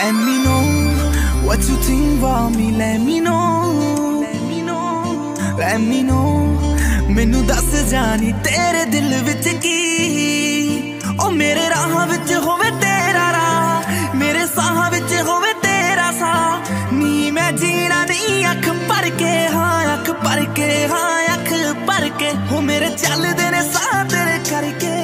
Let me know what you think about me. Let me know, let me know. मैनू दस जानी तेरे दिल विच की ओ मेरे राह विच होवे तेरा राह, मेरे साह विच होवे तेरा साह। नी मैं जीना नहीं अख भर के, हाँ अख भर के, हाँ अख भर के। हो मेरे चलदे ने साह तेरे करके।